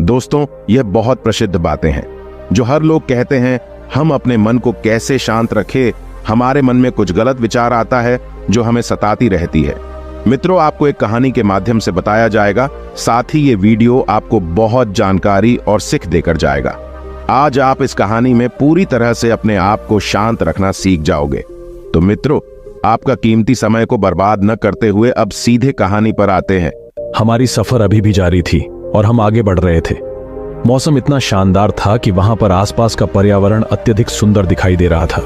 दोस्तों, यह बहुत प्रसिद्ध बातें हैं जो हर लोग कहते हैं। हम अपने मन को कैसे शांत रखें? हमारे मन में कुछ गलत विचार आता है जो हमें सताती रहती है। मित्रों, आपको एक कहानी के माध्यम से बताया जाएगा, साथ ही ये वीडियो आपको बहुत जानकारी और सीख देकर जाएगा। आज आप इस कहानी में पूरी तरह से अपने आप को शांत रखना सीख जाओगे। तो मित्रों, आपका कीमती समय को बर्बाद न करते हुए अब सीधे कहानी पर आते हैं। हमारी सफर अभी भी जारी थी और हम आगे बढ़ रहे थे। मौसम इतना शानदार था कि वहां पर आसपास का पर्यावरण अत्यधिक सुंदर दिखाई दे रहा था,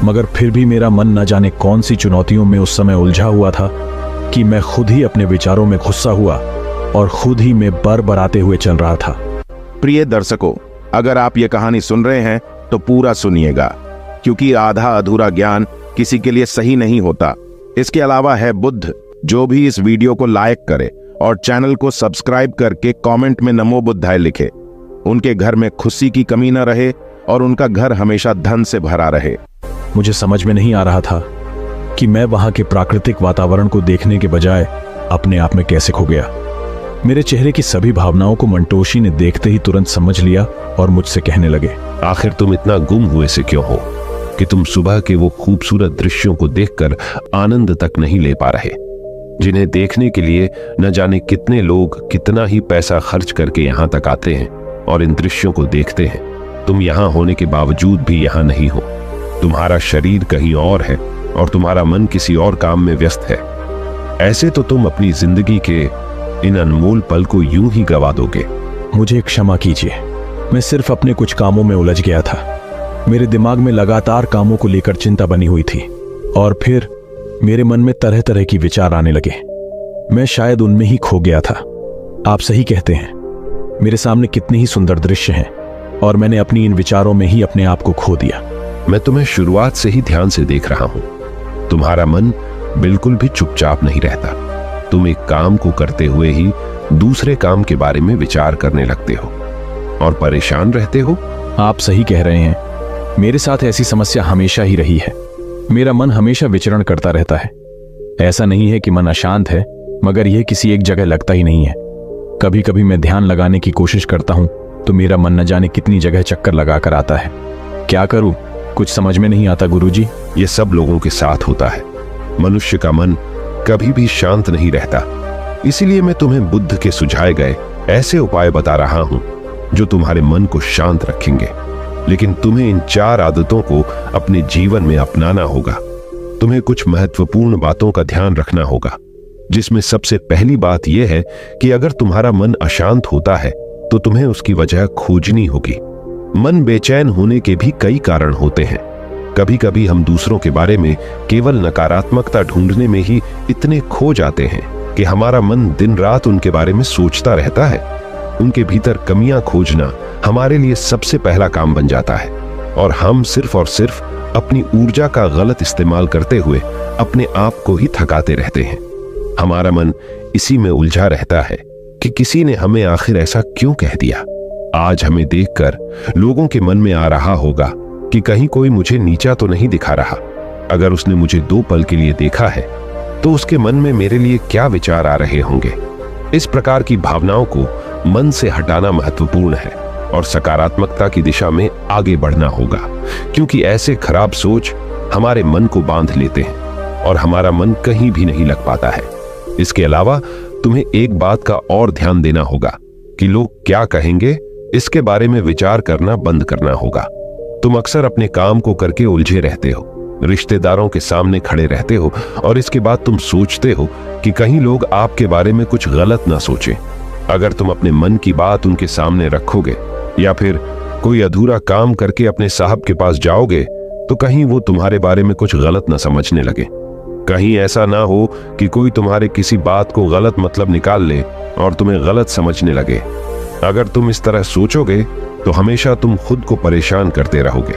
मगर फिर भी मेरा मन न जाने कौन सी चुनौतियों में उस समय उलझा हुआ था कि मैं खुद ही अपने विचारों में गुस्सा हुआ और खुद ही में बरबराते हुए चल रहा था। प्रिय दर्शकों, अगर आप ये कहानी सुन रहे हैं तो पूरा सुनिएगा, क्योंकि आधा अधूरा ज्ञान किसी के लिए सही नहीं होता। इसके अलावा है बुद्ध, जो भी इस वीडियो को लाइक करे और चैनल को सब्सक्राइब करके कमेंट में नमो बुद्धाय लिखे। उनके घर में खुशी की कमी न रहे और उनका घर हमेशा धन से भरा रहे। मुझे समझ में नहीं आ रहा था कि मैं वहां के प्राकृतिक वातावरण को देखने के बजाय अपने आप में कैसे खो गया। मेरे चेहरे की सभी भावनाओं को मंटोशी ने देखते ही तुरंत समझ लिया और मुझसे कहने लगे, आखिर तुम इतना गुम हुए से क्यों हो कि तुम सुबह के वो खूबसूरत दृश्यों को देखकर आनंद तक नहीं ले पा रहे, जिन्हें देखने के लिए न जाने कितने लोग कितना ही पैसा खर्च करके यहां तक आते हैं और इन दृश्यों को देखते हैं। तुम यहां होने के बावजूद भी यहां नहीं हो। तुम्हारा शरीर कहीं और है और तुम्हारा मन किसी और काम में व्यस्त है। ऐसे तो तुम अपनी जिंदगी के इन अनमोल पल को यूं ही गवा दोगे। मुझे क्षमा कीजिए, मैं सिर्फ अपने कुछ कामों में उलझ गया था। मेरे दिमाग में लगातार कामों को लेकर चिंता बनी हुई थी और फिर मेरे मन में तरह तरह की विचार आने लगे। मैं शायद उनमें ही खो गया था। आप सही कहते हैं, मेरे सामने कितने ही सुंदर दृश्य हैं और मैंने अपनी इन विचारों में ही अपने आप को खो दिया। मैं तुम्हें शुरुआत से ही ध्यान से देख रहा हूं। तुम्हारा मन बिल्कुल भी चुपचाप नहीं रहता। तुम एक काम को करते हुए ही दूसरे काम के बारे में विचार करने लगते हो और परेशान रहते हो। आप सही कह रहे हैं, मेरे साथ ऐसी समस्या हमेशा ही रही है। मेरा मन हमेशा विचरण करता रहता है। ऐसा नहीं है कि मन अशांत है, मगर यह किसी एक जगह लगता ही नहीं है। कभी कभी मैं ध्यान लगाने की कोशिश करता हूं तो मेरा मन न जाने कितनी जगह चक्कर लगाकर आता है। क्या करूं, कुछ समझ में नहीं आता गुरुजी। यह सब लोगों के साथ होता है। मनुष्य का मन कभी भी शांत नहीं रहता। इसीलिए मैं तुम्हें बुद्ध के सुझाए गए ऐसे उपाय बता रहा हूं जो तुम्हारे मन को शांत रखेंगे। लेकिन तुम्हें इन 4 आदतों को अपने जीवन में अपनाना होगा। तुम्हें कुछ महत्वपूर्ण बातों का ध्यान रखना होगा, जिसमें सबसे पहली बात यह है कि अगर तुम्हारा मन अशांत होता है तो तुम्हें उसकी वजह खोजनी होगी। मन बेचैन होने के भी कई कारण होते हैं। कभी कभी हम दूसरों के बारे में केवल नकारात्मकता ढूंढने में ही इतने खो जाते हैं कि हमारा मन दिन रात उनके बारे में सोचता रहता है। उनके भीतर कमियां खोजना हमारे लिए सबसे पहला काम बन जाता है और हम सिर्फ और सिर्फ अपनी ऊर्जा का गलत इस्तेमाल करते हुए अपने आप को ही थकाते रहते हैं। हमारा मन इसी में उलझा रहता है कि किसी ने हमें आखिर ऐसा क्यों कह दिया। आज हमें देखकर लोगों के मन में आ रहा होगा कि कहीं कोई मुझे नीचा तो नहीं दिखा रहा। अगर उसने मुझे 2 पल के लिए देखा है तो उसके मन में मेरे लिए क्या विचार आ रहे होंगे। इस प्रकार की भावनाओं को मन से हटाना महत्वपूर्ण है और सकारात्मकता की दिशा में आगे बढ़ना होगा, क्योंकि ऐसे खराब सोच हमारे मन को बांध लेते हैं और हमारा मन कहीं भी नहीं लग पाता है। इसके अलावा तुम्हें एक बात का और ध्यान देना होगा कि लोग क्या कहेंगे, इसके बारे में विचार करना बंद करना होगा। तुम अक्सर अपने काम को करके उलझे रहते हो, रिश्तेदारों के सामने खड़े रहते हो और इसके बाद तुम सोचते हो कि कहीं लोग आपके बारे में कुछ गलत ना सोचें। अगर तुम अपने मन की बात उनके सामने रखोगे या फिर कोई अधूरा काम करके अपने साहब के पास जाओगे तो कहीं वो तुम्हारे बारे में कुछ गलत ना समझने लगे। कहीं ऐसा ना हो कि कोई तुम्हारे किसी बात को गलत मतलब निकाल ले और तुम्हें गलत समझने लगे। अगर तुम इस तरह सोचोगे तो हमेशा तुम खुद को परेशान करते रहोगे।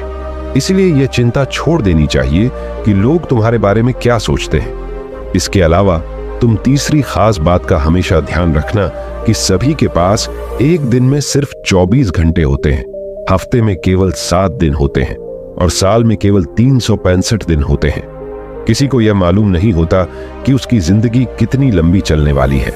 इसलिए यह चिंता छोड़ देनी चाहिए कि लोग तुम्हारे बारे में क्या सोचते हैं। इसके अलावा तुम तीसरी खास बात का हमेशा ध्यान रखना कि सभी के पास एक दिन में सिर्फ 24 घंटे होते हैं, हफ्ते में केवल 7 दिन होते हैं और साल में केवल 365 दिन होते हैं। किसी को यह मालूम नहीं होता कि उसकी जिंदगी कितनी लंबी चलने वाली है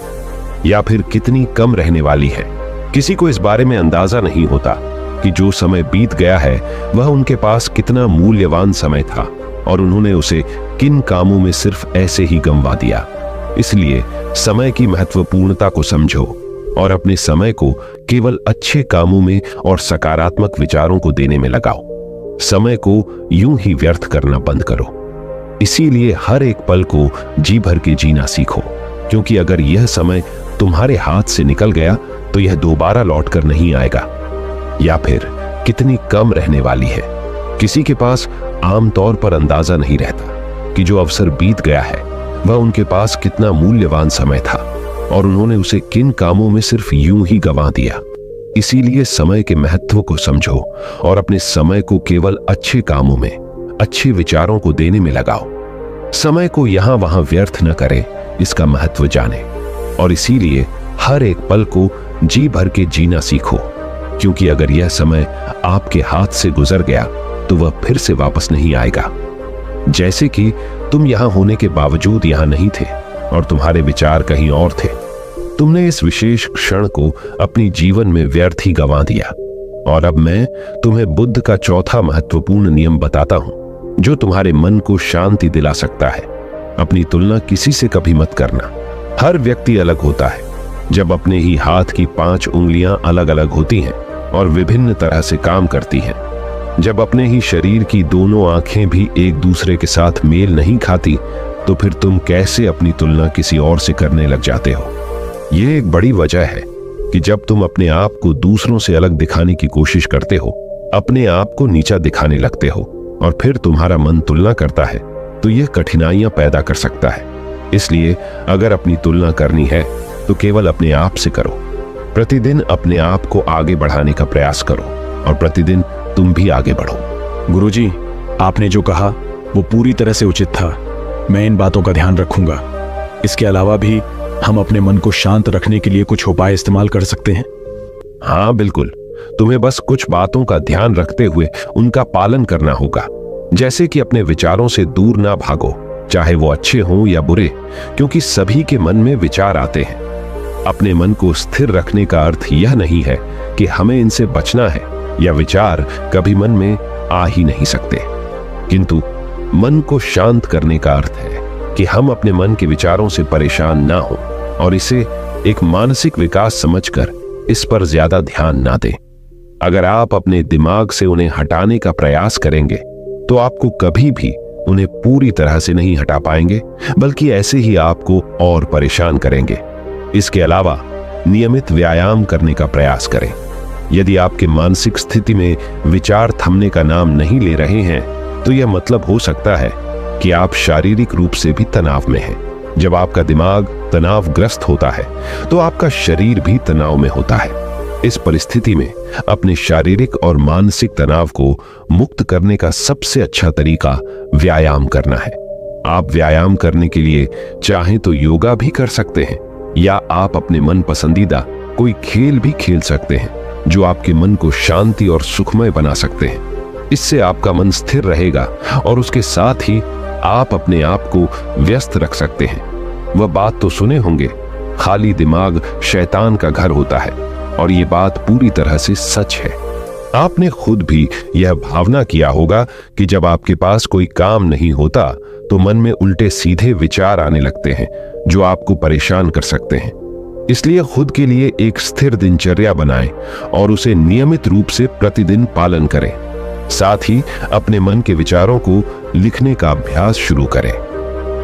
या फिर कितनी कम रहने वाली है। किसी को इस बारे में अंदाजा नहीं होता कि जो समय बीत गया है वह उनके पास कितना मूल्यवान समय था और उन्होंने उसे किन कामों में सिर्फ ऐसे ही गंवा दिया। इसलिए समय की महत्वपूर्णता को समझो और अपने समय को केवल अच्छे कामों में और सकारात्मक विचारों को देने में लगाओ। समय को यूं ही व्यर्थ करना बंद करो। इसीलिए हर एक पल को जी भर के जीना सीखो, क्योंकि अगर यह समय तुम्हारे हाथ से निकल गया तो यह दोबारा लौटकर नहीं आएगा, या फिर कितनी कम रहने वाली है। किसी के पास आमतौर पर अंदाजा नहीं रहता कि जो अवसर बीत गया है वह उनके पास कितना मूल्यवान समय था और उन्होंने उसे किन कामों में सिर्फ यूं ही गंवा दिया। इसीलिए समय के महत्व को समझो और अपने समय को केवल अच्छे कामों में, अच्छे विचारों को देने में लगाओ। समय को यहां वहां व्यर्थ न करें, इसका महत्व जाने और इसीलिए हर एक पल को जी भर के जीना सीखो, क्योंकि अगर यह समय आपके हाथ से गुजर गया तो वह फिर से वापस नहीं आएगा। जैसे कि तुम यहां होने के बावजूद यहां नहीं थे और तुम्हारे विचार कहीं और थे। तुमने इस विशेष क्षण को अपनी जीवन में व्यर्थ ही गंवा दिया। और अब मैं तुम्हें बुद्ध का चौथा महत्वपूर्ण नियम बताता हूं जो तुम्हारे मन को शांति दिला सकता है। अपनी तुलना किसी से कभी मत करना। हर व्यक्ति अलग होता है। जब अपने ही हाथ की 5 उंगलियां अलग अलग होती हैं और विभिन्न तरह से काम करती हैं, जब अपने ही शरीर की दोनों आंखें भी एक दूसरे के साथ मेल नहीं खाती, तो फिर तुम कैसे अपनी तुलना किसी और से करने लग जाते हो। यह एक बड़ी वजह है कि जब तुम अपने आप को दूसरों से अलग दिखाने की कोशिश करते हो, अपने आप को नीचा दिखाने लगते हो और फिर तुम्हारा मन तुलना करता है, तो यह कठिनाइयां पैदा कर सकता है। इसलिए अगर अपनी तुलना करनी है तो केवल अपने आप से करो। प्रतिदिन अपने आप को आगे बढ़ाने का प्रयास करो और प्रतिदिन तुम भी आगे बढ़ो। गुरुजी, आपने जो कहा वो पूरी तरह से उचित था। मैं इन बातों का ध्यान रखूंगा। इसके अलावा भी हम अपने मन को शांत रखने के लिए कुछ उपाय इस्तेमाल कर सकते हैं। हाँ बिल्कुल, तुम्हें बस कुछ बातों का ध्यान रखते हुए उनका पालन करना होगा। जैसे कि अपने विचारों से दूर ना भागो, चाहे वो अच्छे हों या बुरे, क्योंकि सभी के मन में विचार आते हैं। अपने मन को स्थिर रखने का अर्थ यह नहीं है कि हमें इनसे बचना है या विचार कभी मन में आ ही नहीं सकते, किंतु मन को शांत करने का अर्थ है कि हम अपने मन के विचारों से परेशान ना हो और इसे एक मानसिक विकास समझकर इस पर ज्यादा ध्यान ना दें। अगर आप अपने दिमाग से उन्हें हटाने का प्रयास करेंगे तो आपको कभी भी उन्हें पूरी तरह से नहीं हटा पाएंगे, बल्कि ऐसे ही आपको और परेशान करेंगे। इसके अलावा नियमित व्यायाम करने का प्रयास करें। यदि आपके मानसिक स्थिति में विचार थमने का नाम नहीं ले रहे हैं, तो यह मतलब हो सकता है कि आप शारीरिक रूप से भी तनाव में हैं। जब आपका दिमाग तनावग्रस्त होता है तो आपका शरीर भी तनाव में होता है। इस परिस्थिति में अपने शारीरिक और मानसिक तनाव को मुक्त करने का सबसे अच्छा तरीका व्यायाम करना है। आप व्यायाम करने के लिए चाहें तो योगा भी कर सकते हैं या आप अपने मन पसंदीदा कोई खेल भी खेल सकते हैं जो आपके मन को शांति और सुखमय बना सकते हैं। इससे आपका मन स्थिर रहेगा और उसके साथ ही आप अपने आप को व्यस्त रख सकते हैं। वह बात तो सुने होंगे, खाली दिमाग शैतान का घर होता है, और ये बात पूरी तरह से सच है। आपने खुद भी यह भावना किया होगा कि जब आपके पास कोई काम नहीं होता तो मन में उल्टे सीधे विचार आने लगते हैं जो आपको परेशान कर सकते हैं। इसलिए खुद के लिए एक स्थिर दिनचर्या बनाएं और उसे नियमित रूप से प्रतिदिन पालन करें। साथ ही अपने मन के विचारों को लिखने का अभ्यास शुरू करें।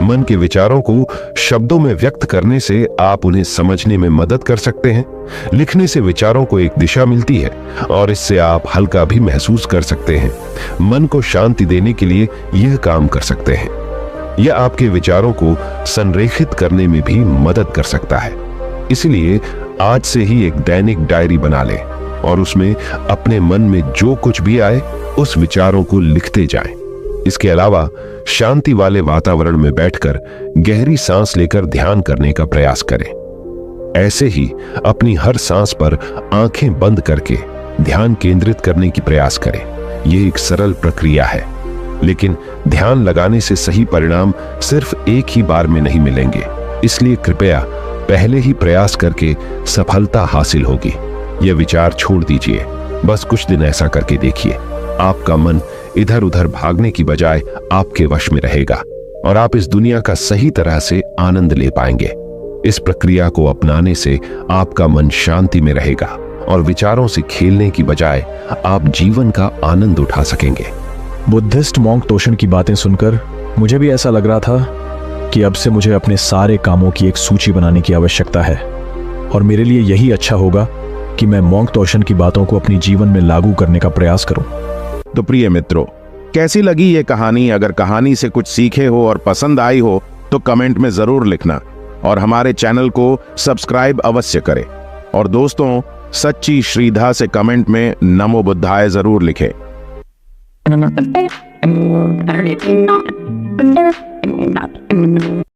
मन के विचारों को शब्दों में व्यक्त करने से आप उन्हें समझने में मदद कर सकते हैं। लिखने से विचारों को एक दिशा मिलती है और इससे आप हल्का भी महसूस कर सकते हैं। मन को शांति देने के लिए यह काम कर सकते हैं। यह आपके विचारों को संरेखित करने में भी मदद कर सकता है। इसलिए आज से ही एक दैनिक डायरी बना लें और उसमें अपने मन में जो कुछ भी आए उस विचारों को लिखते जाएं। इसके अलावा शांति वाले वातावरण में बैठकर गहरी सांस लेकर ध्यान करने का प्रयास करें। ऐसे ही अपनी हर सांस पर आंखें बंद करके ध्यान केंद्रित करने की प्रयास करें। यह एक सरल प्रक्रिया है, लेकिन ध्यान लगाने से सही परिणाम सिर्फ एक ही बार में नहीं मिलेंगे। इसलिए कृपया पहले ही प्रयास करके सफलता हासिल होगी। यह विचार छोड़ दीजिए। बस कुछ दिन ऐसा करके देखिए, आपका मन इधर उधर भागने की बजाय आपके वश में रहेगा और आप इस दुनिया का सही तरह से आनंद ले पाएंगे। इस प्रक्रिया को अपनाने से आपका मन शांति में रहेगा और विचारों से खेलने की बजाय आप जीवन का आनंद उठा सकेंगे। बुद्धिस्ट मॉन्क तोशन की बातें सुनकर मुझे भी ऐसा लग रहा था कि अब से मुझे अपने सारे कामों की एक सूची बनाने की आवश्यकता है और मेरे लिए यही अच्छा होगा कि मैं मॉन्क तोशन की बातों को अपनी जीवन में लागू करने का प्रयास करूं। तो प्रिय मित्रों, कैसी लगी ये कहानी? अगर कहानी से कुछ सीखे हो और पसंद आई हो तो कमेंट में जरूर लिखना और हमारे चैनल को सब्सक्राइब अवश्य करें। और दोस्तों, सच्ची श्रीधा से कमेंट में नमो बुद्धाय जरूर लिखें।